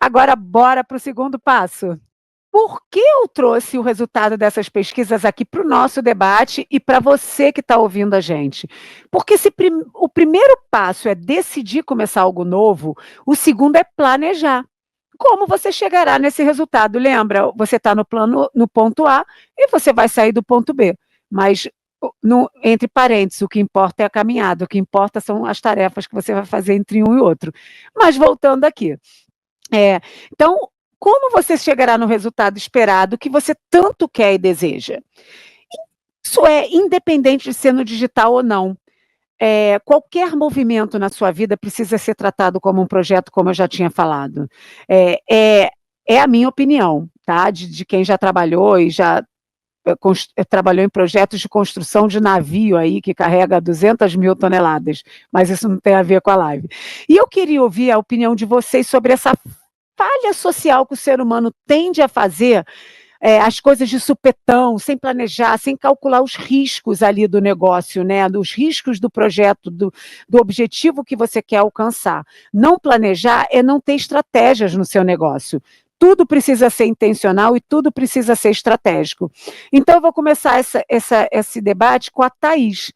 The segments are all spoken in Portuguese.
Agora, bora para o segundo passo. Por que eu trouxe o resultado dessas pesquisas aqui para o nosso debate e para você que está ouvindo a gente? Porque se o primeiro passo é decidir começar algo novo, o segundo é planejar. Como você chegará nesse resultado? Lembra, você está no ponto A e você vai sair do ponto B. Mas, entre parênteses, o que importa é a caminhada, o que importa são as tarefas que você vai fazer entre um e outro. Mas voltando aqui. Então, como você chegará no resultado esperado que você tanto quer e deseja? Isso é independente de ser no digital ou não. Qualquer movimento na sua vida precisa ser tratado como um projeto, como eu já tinha falado. É a minha opinião, tá? De quem já trabalhou e já trabalhou em projetos de construção de navio aí, que carrega 200 mil toneladas, mas isso não tem a ver com a live. E eu queria ouvir a opinião de vocês sobre essa falha social que o ser humano tende a fazer, as coisas de supetão, sem planejar, sem calcular os riscos ali do negócio, né? Dos riscos do projeto, do objetivo que você quer alcançar. Não planejar é não ter estratégias no seu negócio. Tudo precisa ser intencional e tudo precisa ser estratégico. Então, eu vou começar esse debate com a Thaís.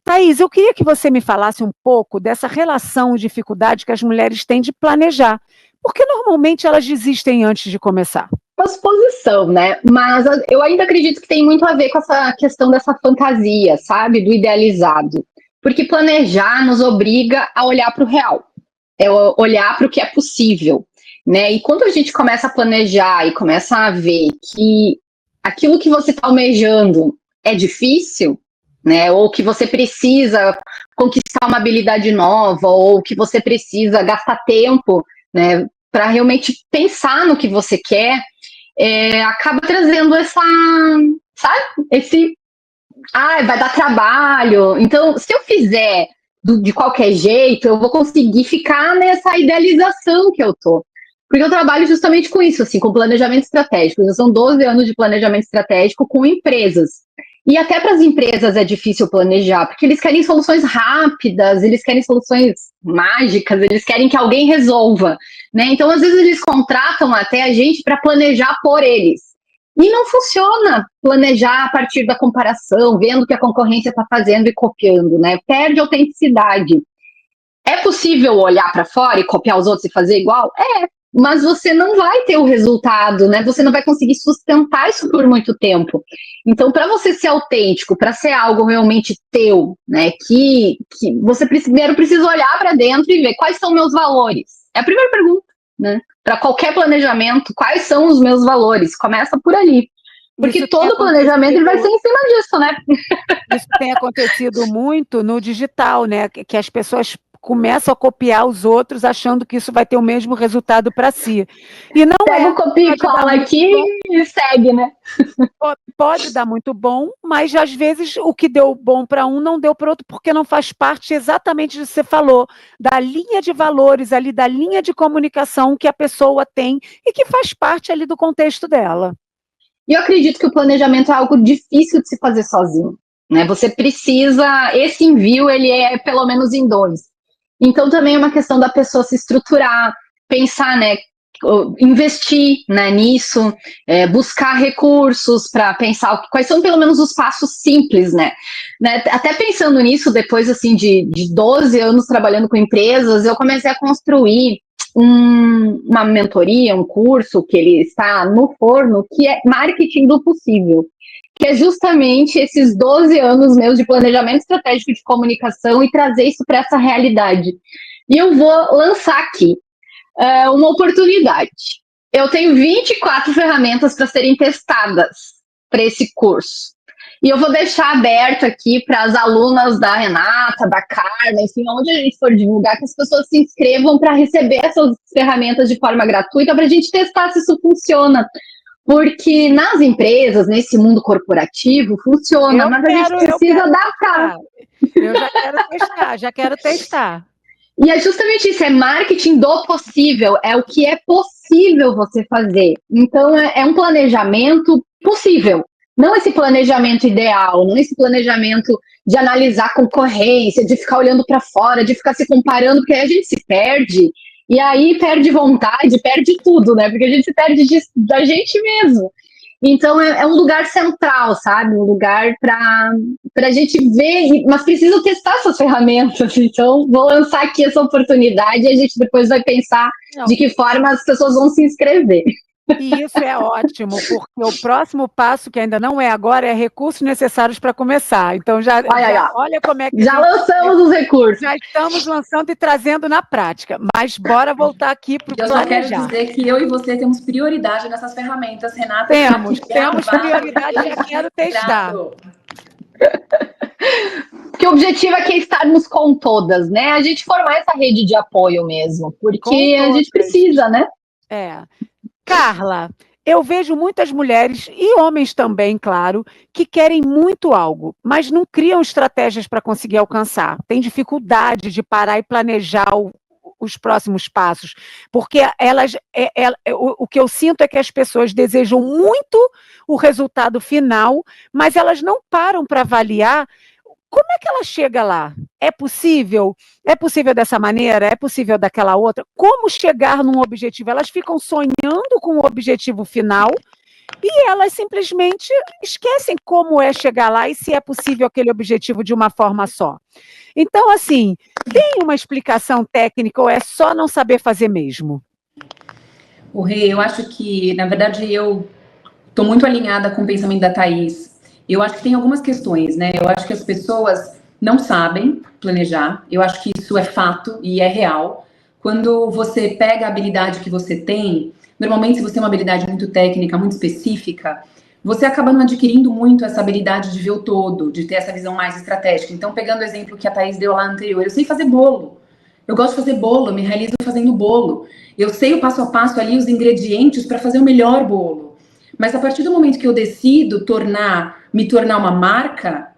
Thaís, eu queria que você me falasse um pouco dessa relação e dificuldade que as mulheres têm de planejar. Porque normalmente elas desistem antes de começar. Uma suposição, né? Mas eu ainda acredito que tem muito a ver com essa questão dessa fantasia, sabe? Do idealizado. Porque planejar nos obriga a olhar para o real, olhar para o que é possível, né? E quando a gente começa a planejar e começa a ver que aquilo que você está almejando é difícil, né? Ou que você precisa conquistar uma habilidade nova, ou que você precisa gastar tempo, né? Para realmente pensar no que você quer, acaba trazendo vai dar trabalho. Então, se eu fizer de qualquer jeito, eu vou conseguir ficar nessa idealização que eu tô. Porque eu trabalho justamente com isso, assim, com planejamento estratégico. Já são 12 anos de planejamento estratégico com empresas. E até para as empresas é difícil planejar, porque eles querem soluções rápidas, eles querem soluções mágicas, eles querem que alguém resolva, né? Então, às vezes, eles contratam até a gente para planejar por eles. E não funciona planejar a partir da comparação, vendo o que a concorrência está fazendo e copiando, né? Perde autenticidade. É possível olhar para fora e copiar os outros e fazer igual? Mas você não vai ter o resultado, né? Você não vai conseguir sustentar isso por muito tempo. Então, para você ser autêntico, para ser algo realmente teu, né? Que você primeiro precisa olhar para dentro e ver quais são meus valores. É a primeira pergunta, né? Para qualquer planejamento, quais são os meus valores? Começa por ali. Porque isso todo planejamento ele vai ser em cima disso, né? Isso tem acontecido muito no digital, né? Que as pessoas começam a copiar os outros achando que isso vai ter o mesmo resultado para si. E não Pega o copia e cola aqui e segue, né? Pode dar muito bom, mas às vezes o que deu bom para um não deu para outro, porque não faz parte exatamente do que você falou, da linha de valores ali, da linha de comunicação que a pessoa tem e que faz parte ali do contexto dela. E eu acredito que o planejamento é algo difícil de se fazer sozinho, né? Você precisa, esse envio ele é pelo menos em dois. Então também é uma questão da pessoa se estruturar, pensar, né? Investir, né, nisso, buscar recursos para pensar quais são pelo menos os passos simples, né? Até pensando nisso, depois assim de 12 anos trabalhando com empresas, eu comecei a construir uma mentoria, um curso que ele está no forno, que é Marketing do Possível, que é justamente esses 12 anos meus de planejamento estratégico de comunicação e trazer isso para essa realidade. E eu vou lançar aqui uma oportunidade. Eu tenho 24 ferramentas para serem testadas para esse curso. E eu vou deixar aberto aqui para as alunas da Renata, da Carla, enfim, onde a gente for divulgar, que as pessoas se inscrevam para receber essas ferramentas de forma gratuita para a gente testar se isso funciona. Porque nas empresas, nesse mundo corporativo, funciona, mas a gente precisa adaptar. Eu já quero testar. E é justamente isso, é marketing do possível, é o que é possível você fazer. Então, é um planejamento possível. Não esse planejamento ideal, não esse planejamento de analisar concorrência, de ficar olhando para fora, de ficar se comparando, porque aí a gente se perde E aí perde vontade, perde tudo, né? Porque a gente se perde da gente mesmo. Então é um lugar central, sabe? Um lugar para a gente ver, mas preciso testar essas ferramentas. Então, vou lançar aqui essa oportunidade e a gente depois vai pensar Não, de que forma as pessoas vão se inscrever. e isso é ótimo, porque o próximo passo, que ainda não é agora, é recursos necessários para começar. Então, Olha, olha como é que a já gente lançamos os recursos. já estamos lançando e trazendo na prática. Mas bora voltar aqui para o Eu só quero dizer que eu e você temos prioridade nessas ferramentas, Renata. Temos prioridade, já quero testar. Porque o objetivo aqui é estarmos com todas, né? A gente formar essa rede de apoio mesmo, porque a gente precisa, né? Carla, eu vejo muitas mulheres, e homens também, claro, que querem muito algo, mas não criam estratégias para conseguir alcançar. Tem dificuldade de parar e planejar os próximos passos, porque o que eu sinto é que as pessoas desejam muito o resultado final, mas elas não param para avaliar como é que ela chega lá? É possível? É possível dessa maneira? É possível daquela outra? Como chegar num objetivo? Elas ficam sonhando com o objetivo final e elas simplesmente esquecem como é chegar lá e se é possível aquele objetivo de uma forma só. Então, assim, tem uma explicação técnica ou é só não saber fazer mesmo? O Rê, eu acho que, na verdade, eu estou muito alinhada com o pensamento da Thaís. Eu acho que tem algumas questões, né? Eu acho que as pessoas não sabem planejar. Eu acho que isso é fato e é real. Quando você pega a habilidade que você tem, normalmente se você tem uma habilidade muito técnica, muito específica, você acaba não adquirindo muito essa habilidade de ver o todo, de ter essa visão mais estratégica. Então, pegando o exemplo que a Thaís deu lá anterior, eu sei fazer bolo. Eu gosto de fazer bolo, eu me realizo fazendo bolo. Eu sei o passo a passo ali, os ingredientes para fazer o melhor bolo. Mas a partir do momento que eu decido me tornar uma marca,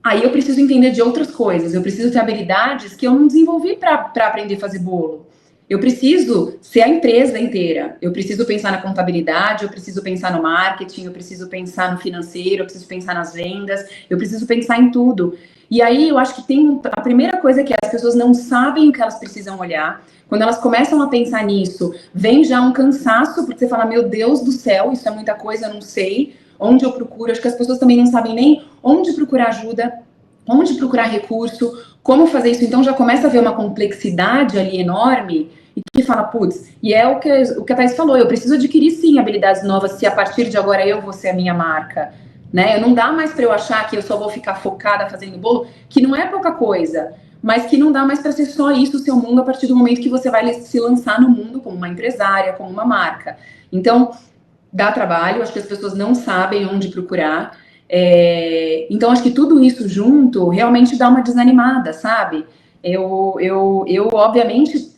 aí eu preciso entender de outras coisas. Eu preciso ter habilidades que eu não desenvolvi para aprender a fazer bolo. Eu preciso ser a empresa inteira. Eu preciso pensar na contabilidade, eu preciso pensar no marketing, eu preciso pensar no financeiro, eu preciso pensar nas vendas, eu preciso pensar em tudo. E aí eu acho que tem a primeira coisa que as pessoas não sabem o que elas precisam olhar. Quando elas começam a pensar nisso, vem já um cansaço, porque você fala, meu Deus do céu, isso é muita coisa, eu não sei onde eu procuro. Acho que as pessoas também não sabem nem onde procurar ajuda, onde procurar recurso, como fazer isso. Então já começa a ver uma complexidade ali enorme e que fala, putz, e é o que a Thaís falou, eu preciso adquirir sim habilidades novas se a partir de agora eu vou ser a minha marca. Né? Não dá mais para eu achar que eu só vou ficar focada fazendo bolo, que não é pouca coisa, mas que não dá mais para ser só isso o seu mundo a partir do momento que você vai se lançar no mundo como uma empresária, como uma marca. Então, dá trabalho, acho que as pessoas não sabem onde procurar. Então, acho que tudo isso junto realmente dá uma desanimada, sabe? Eu obviamente,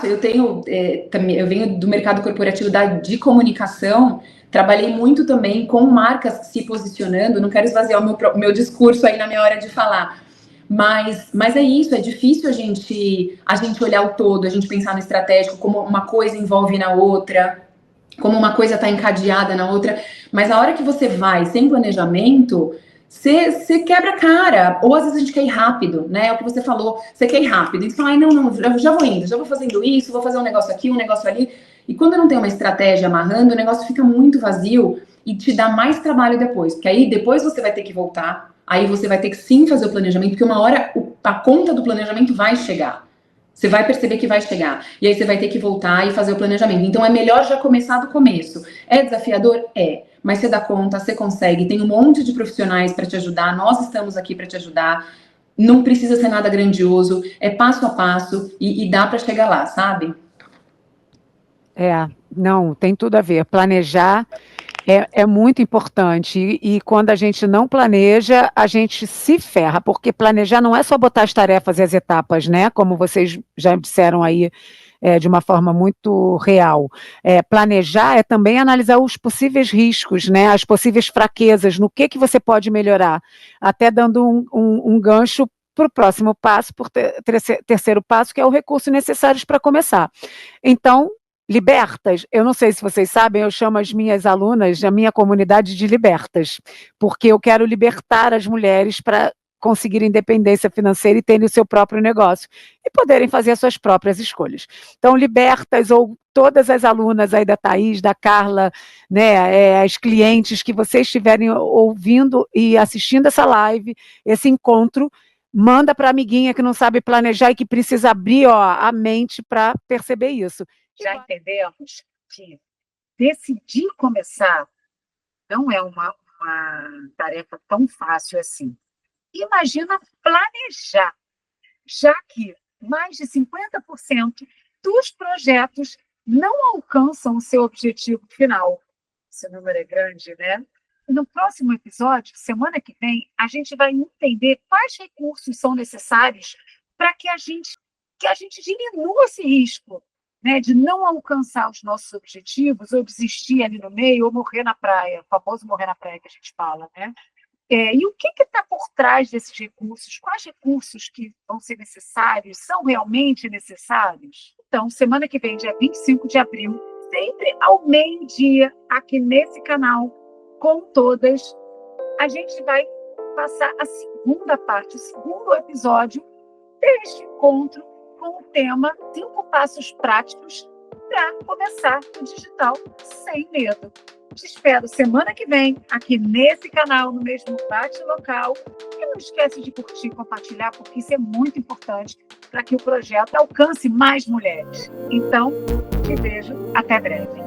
eu venho do mercado corporativo de comunicação, trabalhei muito também com marcas se posicionando, não quero esvaziar o meu discurso aí na minha hora de falar, mas é isso, é difícil a gente olhar o todo, a gente pensar no estratégico, como uma coisa envolve na outra, como uma coisa está encadeada na outra, mas a hora que você vai sem planejamento, você quebra a cara, ou às vezes a gente quer ir rápido, né? É o que você falou, você quer ir rápido, e você fala, ai, não, eu já vou indo, já vou fazendo isso, vou fazer um negócio aqui, um negócio ali, e quando não tem uma estratégia amarrando, o negócio fica muito vazio e te dá mais trabalho depois, porque aí depois você vai ter que voltar, aí você vai ter que sim fazer o planejamento, porque uma hora a conta do planejamento vai chegar. Você vai perceber que vai chegar. E aí você vai ter que voltar e fazer o planejamento. Então é melhor já começar do começo. É desafiador? É. Mas você dá conta, você consegue. Tem um monte de profissionais para te ajudar. Nós estamos aqui para te ajudar. Não precisa ser nada grandioso. É passo a passo e dá para chegar lá, sabe? Não, tem tudo a ver. Planejar é muito importante. E quando a gente não planeja, a gente se ferra, porque planejar não é só botar as tarefas e as etapas, né? Como vocês já disseram aí, de uma forma muito real. Planejar é também analisar os possíveis riscos, né? As possíveis fraquezas, no que você pode melhorar. Até dando um gancho para o próximo passo, por terceiro passo, que é o recurso necessário para começar. Então, libertas, eu não sei se vocês sabem, eu chamo as minhas alunas, a minha comunidade de libertas, porque eu quero libertar as mulheres para conseguir independência financeira e terem o seu próprio negócio e poderem fazer as suas próprias escolhas. Então, Libertas ou todas as alunas aí da Thaís, da Carla, né, as clientes que vocês estiverem ouvindo e assistindo essa live, esse encontro, manda para a amiguinha que não sabe planejar e que precisa abrir a mente para perceber isso. Já entendemos que decidir começar não é uma tarefa tão fácil assim. Imagina planejar, já que mais de 50% dos projetos não alcançam o seu objetivo final. Esse número é grande, né? No próximo episódio, semana que vem, a gente vai entender quais recursos são necessários para que a gente diminua esse risco, né, de não alcançar os nossos objetivos, ou desistir ali no meio, ou morrer na praia, o famoso morrer na praia que a gente fala, né? E o que está por trás desses recursos? Quais recursos que vão ser necessários são realmente necessários? Então, semana que vem, dia 25 de abril, sempre ao meio-dia, aqui nesse canal, com todas, a gente vai passar a segunda parte, o segundo episódio deste encontro com o tema 5 passos práticos para começar o digital sem medo. Te espero semana que vem, aqui nesse canal, no mesmo bate-local. E não esquece de curtir e compartilhar, porque isso é muito importante para que o projeto alcance mais mulheres. Então, te vejo até breve.